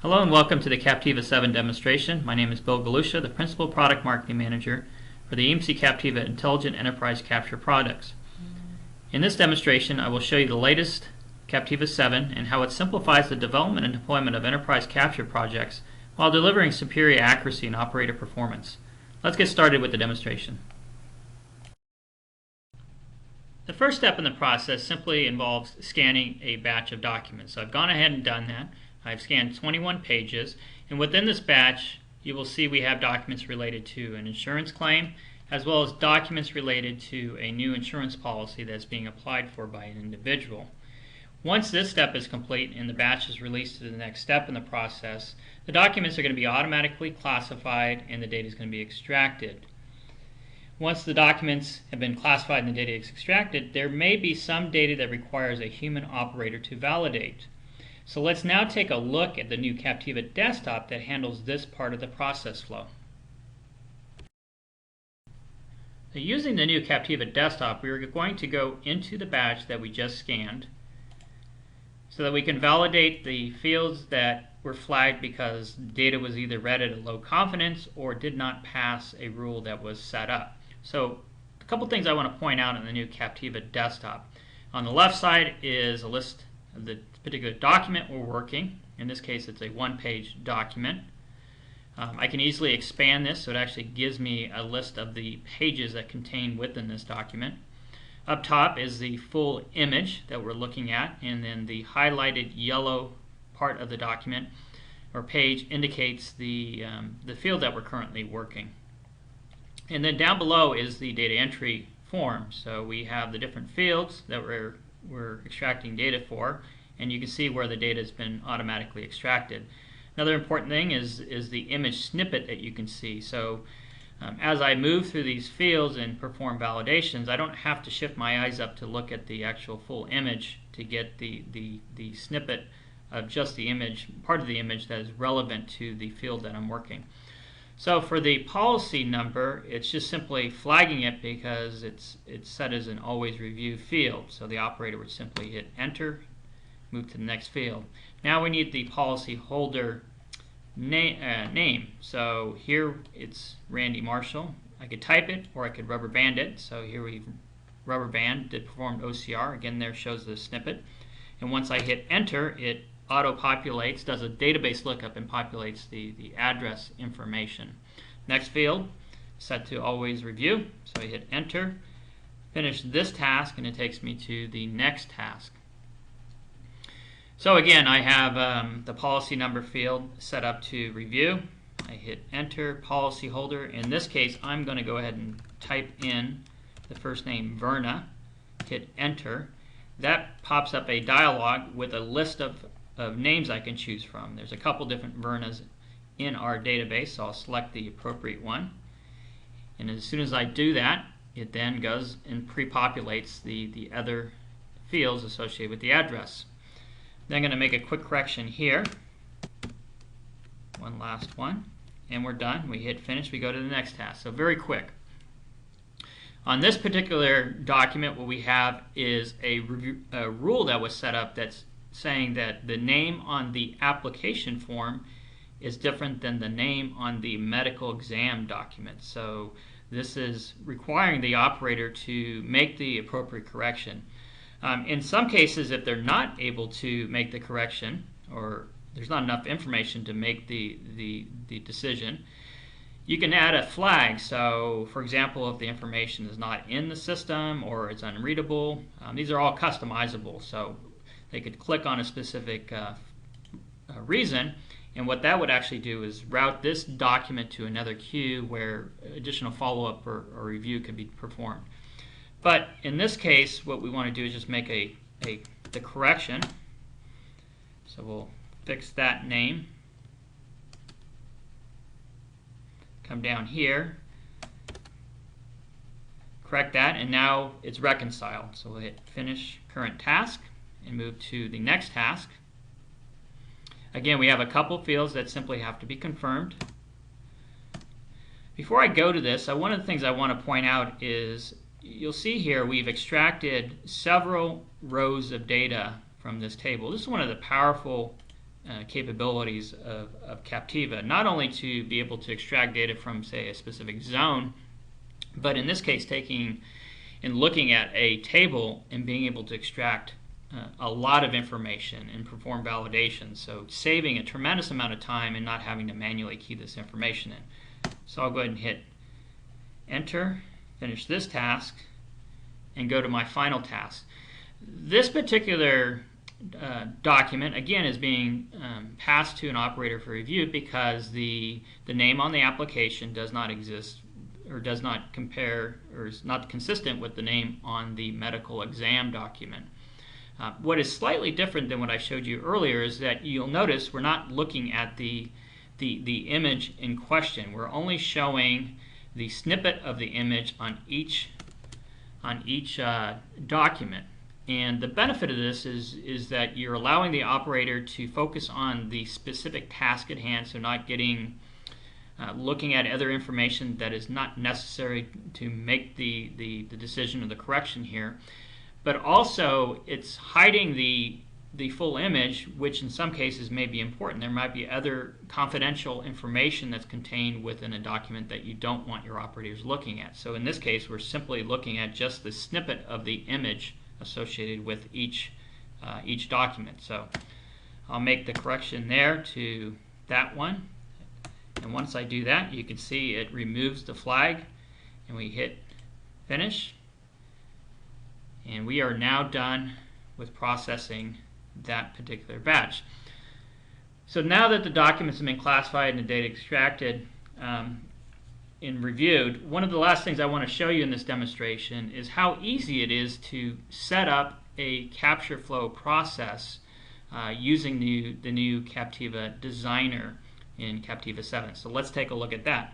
Hello and welcome to the Captiva 7 demonstration. My name is Bill Galusha, the Principal Product Marketing Manager for the EMC Captiva Intelligent Enterprise Capture products. In this demonstration, I will show you the latest Captiva 7 and how it simplifies the development and deployment of enterprise capture projects while delivering superior accuracy and operator performance. Let's get started with the demonstration. The first step in the process simply involves scanning a batch of documents. So I've gone ahead and done that. I've scanned 21 pages, and within this batch you will see we have documents related to an insurance claim as well as documents related to a new insurance policy that's being applied for by an individual. Once this step is complete and the batch is released to the next step in the process, the documents are going to be automatically classified and the data is going to be extracted. Once the documents have been classified and the data is extracted, there may be some data that requires a human operator to validate. So let's now take a look at the new Captiva desktop that handles this part of the process flow. So using the new Captiva desktop, we are going to go into the batch that we just scanned so that we can validate the fields that were flagged because data was either read at a low confidence or did not pass a rule that was set up. So a couple things I want to point out in the new Captiva desktop. On the left side is a list of the particular document we're working. In this case, it's a one-page document. I can easily expand this so it actually gives me a list of the pages that contain within this document. Up top is the full image that we're looking at, and then the highlighted yellow part of the document or page indicates the field that we're currently working. And then down below is the data entry form. So we have the different fields that we're extracting data for, and you can see where the data has been automatically extracted. Another important thing is the image snippet that you can see. So as I move through these fields and perform validations, I don't have to shift my eyes up to look at the actual full image to get the snippet of just the image, part of the image that is relevant to the field that I'm working. So for the policy number, it's just simply flagging it because it's set as an always review field. So the operator would simply hit enter, move to the next field. Now we need the policy holder name. So here it's Randy Marshall. I could type it or I could rubber band it. So here we rubber band did performed OCR. Again, there shows the snippet. And once I hit enter, it auto-populates, does a database lookup and populates the address information. Next field, set to always review. So I hit enter, finish this task, and it takes me to the next task. So again, I have the policy number field set up to review. I hit enter, policy holder. In this case, I'm going to go ahead and type in the first name Verna, hit enter. That pops up a dialog with a list of names I can choose from. There's a couple different Vernas in our database, so I'll select the appropriate one. And as soon as I do that, it then goes and pre-populates the other fields associated with the address. Then I'm going to make a quick correction here. One last one. And we're done. We hit finish. We go to the next task. So very quick. On this particular document, what we have is a rule that was set up that's saying that the name on the application form is different than the name on the medical exam document. So this is requiring the operator to make the appropriate correction. In some cases, if they're not able to make the correction or there's not enough information to make the decision, you can add a flag. So for example, if the information is not in the system or it's unreadable, these are all customizable. So they could click on a specific reason, and what that would actually do is route this document to another queue where additional follow-up or review can be performed. But in this case, what we want to do is just make the correction. So we'll fix that name. Come down here, correct that, and now it's reconciled. So we'll hit finish current task and move to the next task. Again, we have a couple fields that simply have to be confirmed. Before I go to this, one of the things I want to point out is you'll see here we've extracted several rows of data from this table. This is one of the powerful capabilities of Captiva, not only to be able to extract data from, say, a specific zone, but in this case taking and looking at a table and being able to extract a lot of information and perform validation, so saving a tremendous amount of time and not having to manually key this information in. So I'll go ahead and hit enter, finish this task, and go to my final task. This particular document, again, is being passed to an operator for review because the name on the application does not exist or does not compare or is not consistent with the name on the medical exam document. What is slightly different than what I showed you earlier is that you'll notice we're not looking at the image in question. We're only showing the snippet of the image on each document. And the benefit of this is that you're allowing the operator to focus on the specific task at hand, so not getting looking at other information that is not necessary to make the decision or the correction here. But also it's hiding the full image, which in some cases may be important. There might be other confidential information that's contained within a document that you don't want your operators looking at. So in this case, we're simply looking at just the snippet of the image associated with each document. So I'll make the correction there to that one. And once I do that, you can see it removes the flag, and we hit finish. And we are now done with processing that particular batch. So now that the documents have been classified and the data extracted and reviewed, one of the last things I want to show you in this demonstration is how easy it is to set up a capture flow process using the new Captiva designer in Captiva 7. So let's take a look at that.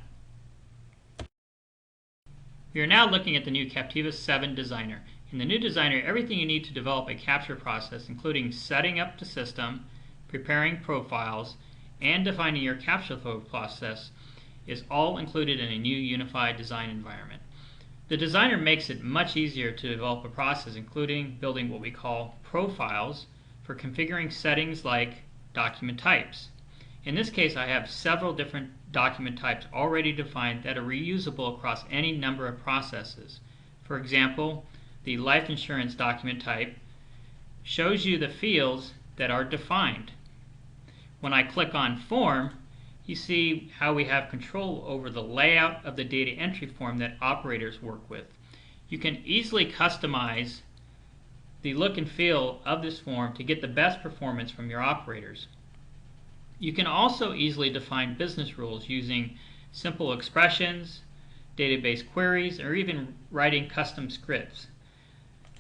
We are now looking at the new Captiva 7 designer. In the new designer, everything you need to develop a capture process, including setting up the system, preparing profiles, and defining your capture flow process, is all included in a new unified design environment. The designer makes it much easier to develop a process, including building what we call profiles for configuring settings like document types. In this case, I have several different document types already defined that are reusable across any number of processes. For example, the life insurance document type shows you the fields that are defined. When I click on Form, you see how we have control over the layout of the data entry form that operators work with. You can easily customize the look and feel of this form to get the best performance from your operators. You can also easily define business rules using simple expressions, database queries, or even writing custom scripts.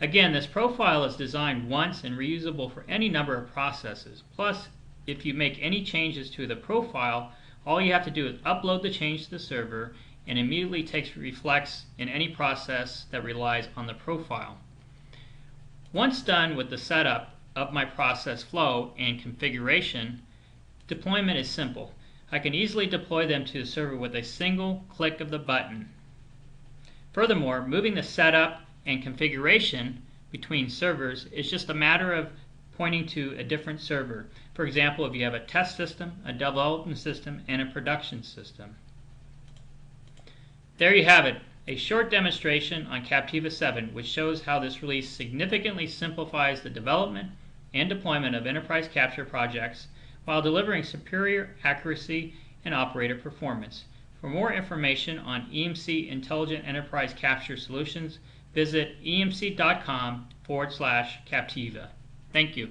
Again, this profile is designed once and reusable for any number of processes. Plus, if you make any changes to the profile, all you have to do is upload the change to the server and immediately reflects in any process that relies on the profile. Once done with the setup of my process flow and configuration, deployment is simple. I can easily deploy them to the server with a single click of the button. Furthermore, moving the setup and configuration between servers is just a matter of pointing to a different server. For example, if you have a test system, a development system, and a production system. There you have it, a short demonstration on Captiva 7, which shows how this release significantly simplifies the development and deployment of enterprise capture projects while delivering superior accuracy and operator performance. For more information on EMC Intelligent Enterprise Capture Solutions, visit emc.com/Captiva. Thank you.